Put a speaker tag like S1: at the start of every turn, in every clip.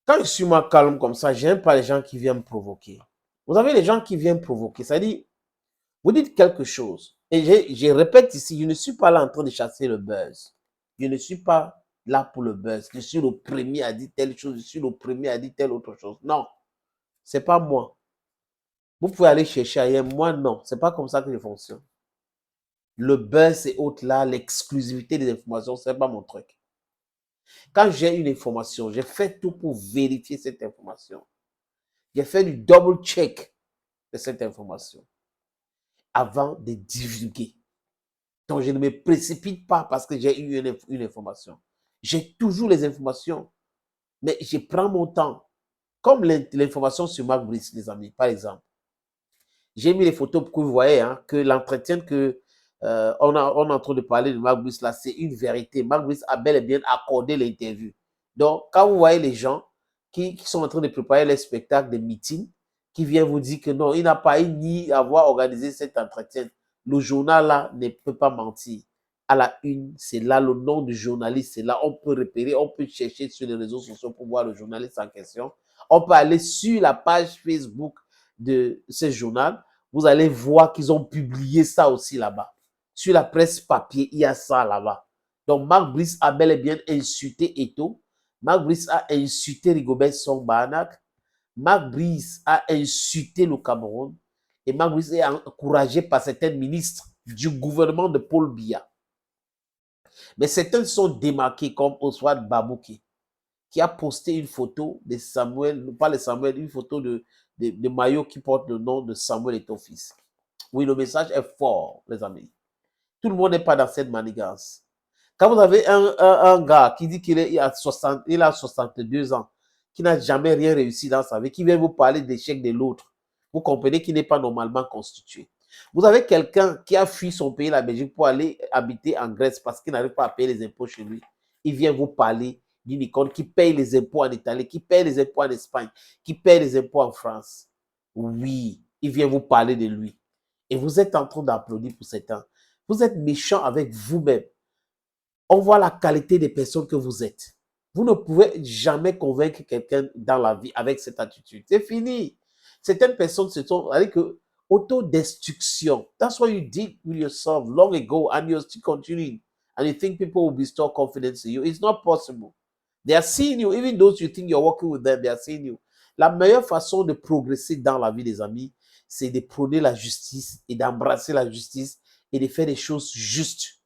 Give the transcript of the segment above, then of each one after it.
S1: Quand je suis moi calme comme ça, j'aime pas les gens qui viennent me provoquer. Vous avez les gens qui viennent provoquer, c'est-à-dire, vous dites quelque chose. Et je répète ici, je ne suis pas là en train de chasser le buzz. Je ne suis pas là pour le buzz. Je suis le premier à dire telle chose, je suis le premier à dire telle autre chose. Non, c'est pas moi. Vous pouvez aller chercher ailleurs. Moi, non. C'est pas comme ça que je fonctionne. Le buzz et autres là, l'exclusivité des informations, c'est pas mon truc. Quand j'ai une information, j'ai fait tout pour vérifier cette information. J'ai fait du double check de cette information avant de divulguer. Donc, je ne me précipite pas parce que j'ai eu une information. J'ai toujours les informations, mais je prends mon temps. Comme l'information sur Marc Brice, les amis, par exemple. J'ai mis les photos pour que vous voyez hein, que l'entretien que on est en train de parler de Marc Brice là, c'est une vérité. Marc Brice a bel et bien accordé l'interview. Donc, quand vous voyez les gens qui sont en train de préparer les spectacles, des meetings, qui viennent vous dire que non, il n'a pas eu ni avoir organisé cet entretien. Le journal là ne peut pas mentir. À la une, c'est là le nom du journaliste, c'est là on peut repérer, on peut chercher sur les réseaux sociaux pour voir le journaliste en question. On peut aller sur la page Facebook de ce journal. Vous allez voir qu'ils ont publié ça aussi là-bas. Sur la presse papier, il y a ça là-bas. Donc, Marc Brice a bel et bien insulté Eto'o. Marc Brice a insulté Rigobert Song-Banak. Marc Brice a insulté le Cameroun. Et Marc Brice est encouragé par certains ministres du gouvernement de Paul Biya. Mais certains sont démarqués comme Oswald Babouké, qui a posté une photo de Samuel, pas de Samuel, une photo de maillot qui porte le nom de Samuel Eto'o-Fils. Oui, le message est fort, les amis. Tout le monde n'est pas dans cette manigance. Quand vous avez un gars qui dit qu'il a 62 ans, qui n'a jamais rien réussi dans sa vie, qui vient vous parler d'échec de l'autre, vous comprenez qu'il n'est pas normalement constitué. Vous avez quelqu'un qui a fui son pays, la Belgique, pour aller habiter en Grèce parce qu'il n'arrive pas à payer les impôts chez lui. Il vient vous parler d'une icône qui paye les impôts en Italie, qui paye les impôts en Espagne, qui paye les impôts en France. Oui, il vient vous parler de lui. Et vous êtes en train d'applaudir pour cet homme. Vous êtes méchant avec vous-même. On voit la qualité des personnes que vous êtes. Vous ne pouvez jamais convaincre quelqu'un dans la vie avec cette attitude. C'est fini. Certaines personnes se sont, avec autodestruction. That's what you did with yourself long ago and you're still continuing. And you think people will bestow confidence in you. It's not possible. They are seeing you. Even those you think you're working with them, they are seeing you. La meilleure façon de progresser dans la vie des amis, c'est de prôner la justice et d'embrasser la justice et de faire des choses justes.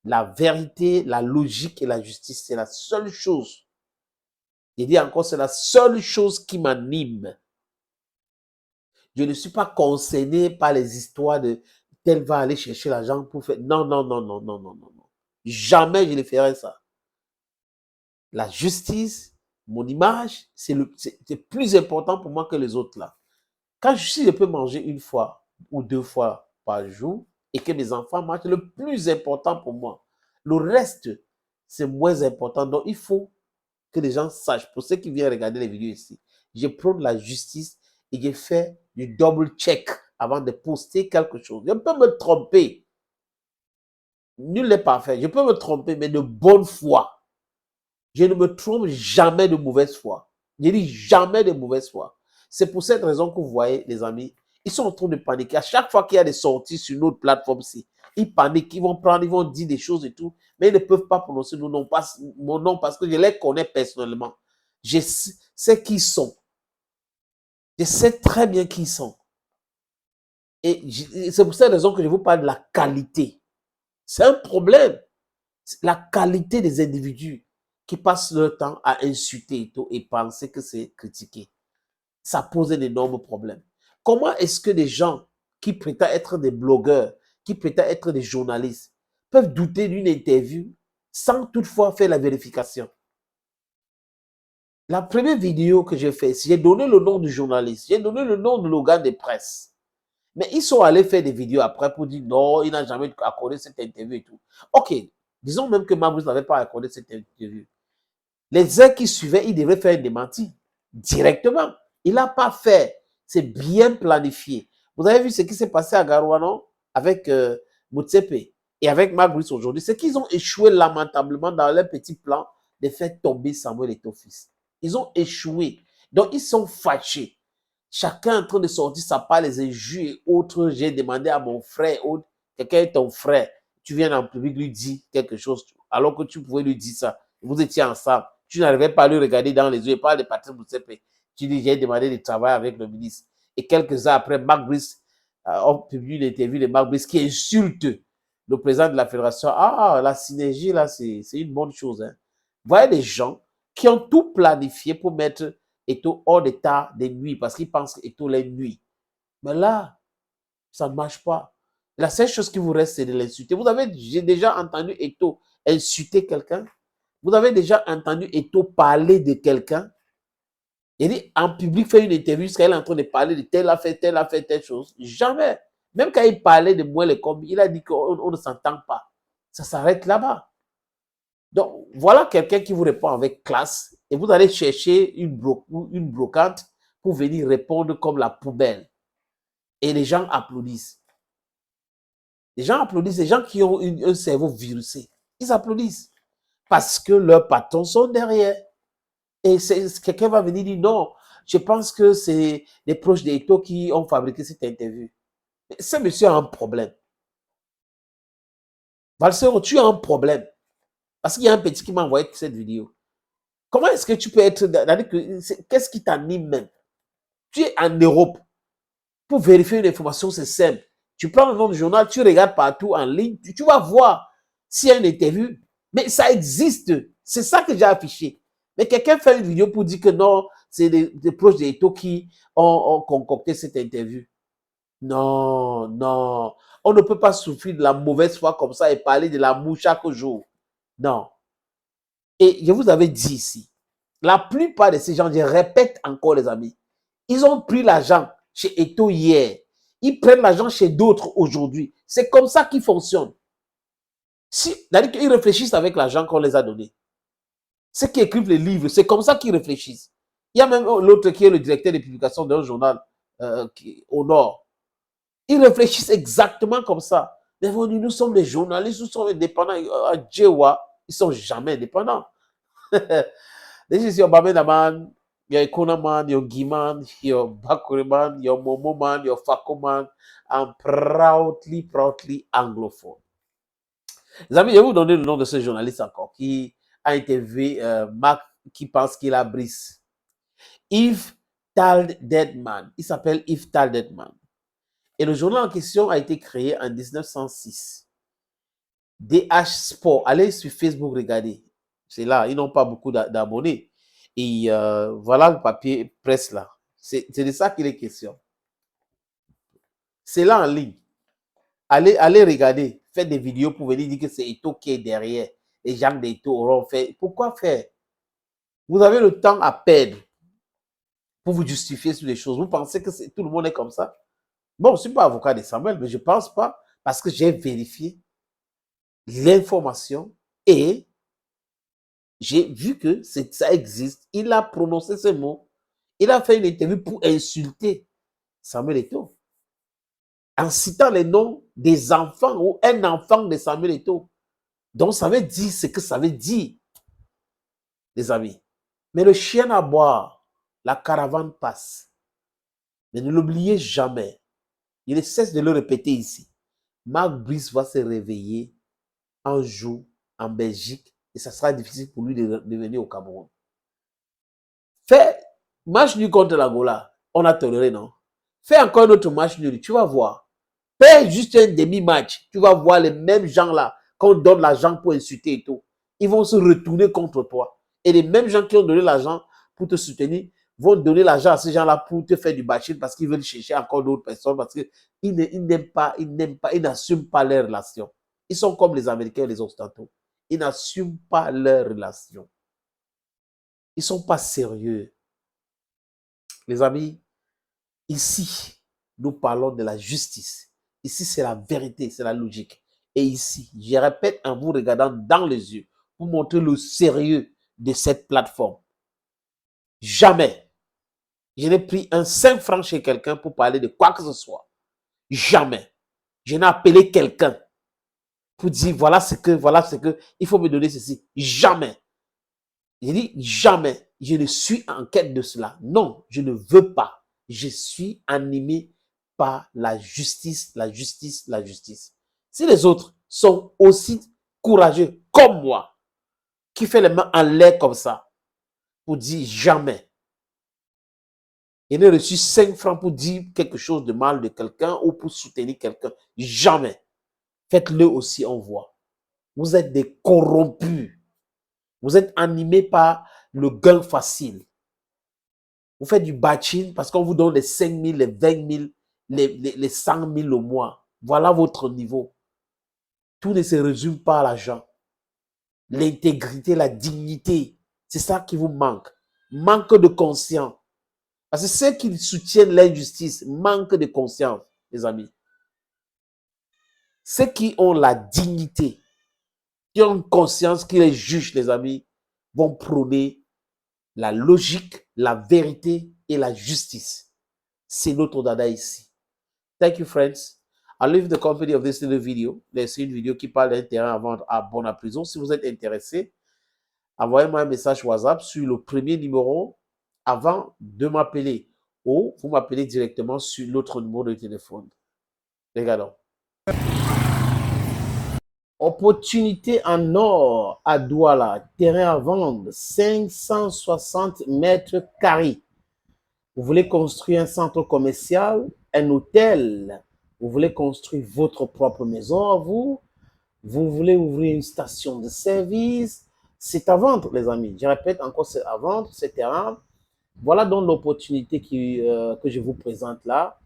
S1: La vérité, la logique et la justice, c'est la seule chose. Je dis encore, c'est la seule chose qui m'anime. Je ne suis pas concerné par les histoires de tel va aller chercher l'argent pour faire. Non, non, non, non, non, non, non, non. Jamais je ne ferai ça. La justice, mon image, c'est plus important pour moi que les autres là. Si je peux manger une fois ou deux fois par jour et que mes enfants mangent, c'est le plus important pour moi. Le reste, c'est moins important. Donc, il faut que les gens sachent, pour ceux qui viennent regarder les vidéos ici, je prône la justice et je fais du double check avant de poster quelque chose. Je peux me tromper. Nul n'est parfait. Je peux me tromper, mais de bonne foi. Je ne me trompe jamais de mauvaise foi. Je dis jamais de mauvaise foi. C'est pour cette raison que vous voyez, les amis, ils sont en train de paniquer. À chaque fois qu'il y a des sorties sur notre plateforme-ci, ils paniquent, ils vont dire des choses et tout, mais ils ne peuvent pas prononcer mon nom parce que je les connais personnellement. Je sais qui ils sont. Je sais très bien qui ils sont. Et c'est pour cette raison que je vous parle de la qualité. C'est un problème. La qualité des individus qui passent leur temps à insulter et tout et penser que c'est critiqué. Ça pose un énorme problème. Comment est-ce que des gens qui prétendent être des blogueurs, qui prétendent être des journalistes, peuvent douter d'une interview sans toutefois faire la vérification? La première vidéo que j'ai faite, j'ai donné le nom du journaliste, j'ai donné le nom de l'organe de presse. Mais ils sont allés faire des vidéos après pour dire non, il n'a jamais accordé cette interview et tout. Ok, disons même que Mabrus n'avait pas accordé cette interview. Les heures qui suivaient, il devait faire un démenti directement. Il n'a pas fait. C'est bien planifié. Vous avez vu ce qui s'est passé à Garoua, non? Avec Motsepe et avec Mabrus aujourd'hui. C'est qu'ils ont échoué lamentablement dans leur petit plan de faire tomber Samuel Eto'o-Fils. Ils ont échoué. Donc, ils sont fâchés. Chacun en train de sortir sa part, les injures et autres. J'ai demandé à mon frère, quelqu'un est ton frère. Tu viens en public, lui dire quelque chose, alors que tu pouvais lui dire ça. Vous étiez ensemble. Tu n'arrivais pas à lui regarder dans les yeux et pas de Patrice Motsepe. Tu dis, j'ai demandé de travailler avec le ministre. Et quelques heures après, Marc Brice, on publie une interview de Marc Brice qui insulte le président de la fédération. Ah, la synergie, là, c'est une bonne chose. Hein. Vous voyez des gens qui ont tout planifié pour mettre Eto'o hors d'état des nuits parce qu'ils pensent qu'Eto'o les nuit. Mais là, ça ne marche pas. La seule chose qui vous reste, c'est de l'insulter. J'ai déjà entendu Eto'o insulter quelqu'un. Vous avez déjà entendu Eto'o parler de quelqu'un. Il dit, en public, fait une interview, jusqu'à elle est en train de parler de telle affaire, telle chose. Jamais. Même quand il parlait de moi, les combis, il a dit qu'on ne s'entend pas. Ça s'arrête là-bas. Donc, voilà quelqu'un qui vous répond avec classe et vous allez chercher une brocante pour venir répondre comme la poubelle. Et les gens applaudissent. Les gens applaudissent, les gens qui ont un cerveau virusé, ils applaudissent parce que leurs patrons sont derrière. Et quelqu'un va venir dire non, je pense que c'est les proches d'Eto'o qui ont fabriqué cette interview. Mais ce monsieur a un problème. Valsero, tu as un problème. Parce qu'il y a un petit qui m'a envoyé cette vidéo. Comment est-ce que tu peux être... Qu'est-ce qui t'anime même? Tu es en Europe. Pour vérifier une information, c'est simple. Tu prends le nom du journal, tu regardes partout en ligne, tu vas voir s'il y a une interview. Mais ça existe. C'est ça que j'ai affiché. Mais quelqu'un fait une vidéo pour dire que non, c'est des proches d'Eto'o qui ont concocté cette interview. Non, non. On ne peut pas souffrir de la mauvaise foi comme ça et parler de l'amour chaque jour. Non. Et je vous avais dit ici, la plupart de ces gens, je répète encore les amis, ils ont pris l'argent chez Eto'o hier. Ils prennent l'argent chez d'autres aujourd'hui. C'est comme ça qu'ils fonctionnent. C'est-à-dire qu'ils réfléchissent avec l'argent qu'on les a donné. Ceux qui écrivent les livres, c'est comme ça qu'ils réfléchissent. Il y a même l'autre qui est le directeur des publications d'un journal au Nord. Ils réfléchissent exactement comme ça. Mais nous sommes des journalistes, nous sommes indépendants. À Djewa, ils ne sont jamais indépendants. This is your Bamena man, your Ikuna man, your Giman, your Bakure man, your Momo man, your Fako man. I'm proudly anglophone. Les amis, je vais vous donner le nom de ce journaliste encore qui a interviewé Marc qui pense qu'il a brise. Yves Tal-Deadman. Il s'appelle Yves Tal-Deadman. Et le journal en question a été créé en 1906. DH Sport. Allez sur Facebook, regardez. C'est là, ils n'ont pas beaucoup d'abonnés. Et voilà le papier presse là. C'est de ça qu'il est question. C'est là en ligne. Allez regarder. Faites des vidéos pour venir dire que c'est Eto'o qui est derrière. Les gens d'Eto'o auront fait. Pourquoi faire? Vous avez le temps à perdre pour vous justifier sur les choses. Vous pensez que tout le monde est comme ça? Bon, je ne suis pas avocat de Samuel, mais je ne pense pas parce que j'ai vérifié l'information et j'ai vu que ça existe. Il a prononcé ce mot. Il a fait une interview pour insulter Samuel Eto'o en citant les noms des enfants ou un enfant de Samuel Eto'o. Donc, ça veut dire ce que ça veut dire, les amis. Mais le chien à boire, la caravane passe. Mais ne l'oubliez jamais. Il ne cesse de le répéter ici. Marc Brice va se réveiller un jour en Belgique et ça sera difficile pour lui de venir au Cameroun. Fais match nul contre l'Angola. On a toléré, non? Fais encore un autre match nul. Tu vas voir. Fais juste un demi-match. Tu vas voir les mêmes gens là, qu'on donne l'argent pour insulter et tout. Ils vont se retourner contre toi. Et les mêmes gens qui ont donné l'argent pour te soutenir vont donner l'argent à ces gens-là pour te faire du bashing parce qu'ils veulent chercher encore d'autres personnes parce qu'ils n'aiment pas, ils n'assument pas leurs relations. Ils sont comme les Américains et les Occidentaux. Ils n'assument pas leurs relations. Ils ne sont pas sérieux. Les amis, ici, nous parlons de la justice. Ici, c'est la vérité, c'est la logique. Et ici, je répète en vous regardant dans les yeux pour montrer le sérieux de cette plateforme. Jamais, je n'ai pris un 5 francs chez quelqu'un pour parler de quoi que ce soit. Jamais. Je n'ai appelé quelqu'un pour dire voilà ce que, il faut me donner ceci. Jamais. J'ai dit jamais, je ne suis en quête de cela. Non, je ne veux pas. Je suis animé par la justice, la justice, la justice. Si les autres sont aussi courageux comme moi, qui fait les mains en l'air comme ça, pour dire jamais, il n'a reçu 5 francs pour dire quelque chose de mal de quelqu'un ou pour soutenir quelqu'un. Jamais. Faites-le aussi, on voit. Vous êtes des corrompus. Vous êtes animés par le gain facile. Vous faites du batching parce qu'on vous donne les 5 000, les 20 000, les 100 000 au mois. Voilà votre niveau. Tout ne se résume pas à l'argent. L'intégrité, la dignité, c'est ça qui vous manque. Manque de conscience. Parce que ceux qui soutiennent l'injustice manquent de conscience, les amis. Ceux qui ont la dignité, qui ont conscience, qui les jugent, les amis, vont prôner la logique, la vérité et la justice. C'est notre dada ici. Thank you, friends. I'll leave the company of this little video. C'est une vidéo qui parle d'un terrain à vendre à Bon-à-Prison. Si vous êtes intéressé, envoyez-moi un message WhatsApp sur le premier numéro avant de m'appeler. Ou vous m'appelez directement sur l'autre numéro de téléphone. Regardons. Opportunité en or à Douala. Terrain à vendre. 560 mètres carrés. Vous voulez construire un centre commercial, un hôtel, vous voulez construire votre propre maison à vous, vous voulez ouvrir une station de service, c'est à vendre, les amis. Je répète encore, c'est à vendre, ce terrain. Voilà donc l'opportunité que je vous présente là.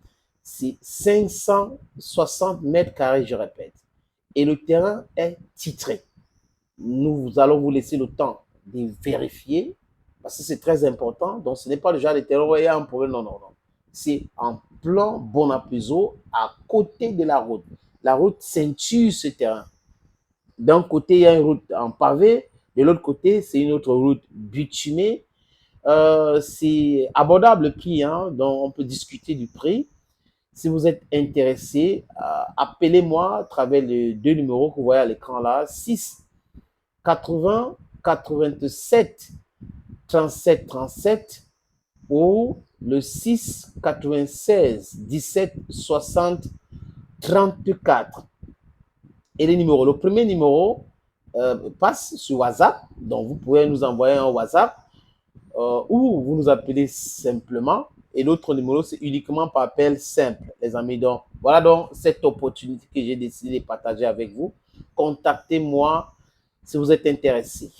S1: C'est 560 mètres carrés, je répète. Et le terrain est titré. Nous allons vous laisser le temps de vérifier parce que c'est très important. Donc, ce n'est pas le genre de terrain où il y a un problème. Non, non, non. C'est en plan Bon-à-Prison, à côté de la route. La route ceinture ce terrain. D'un côté, il y a une route en pavé. De l'autre côté, c'est une autre route bitumée. C'est abordable le prix, hein, donc on peut discuter du prix. Si vous êtes intéressé, appelez-moi à travers les 2 numéros que vous voyez à l'écran là, 6 80 87 37 37 ou le 6 96 17 60 34. Et les numéros, le premier numéro passe sur WhatsApp, donc vous pouvez nous envoyer un WhatsApp ou vous nous appelez simplement. Et l'autre numéro, c'est uniquement par appel simple, les amis. Donc, voilà donc cette opportunité que j'ai décidé de partager avec vous. Contactez-moi si vous êtes intéressé.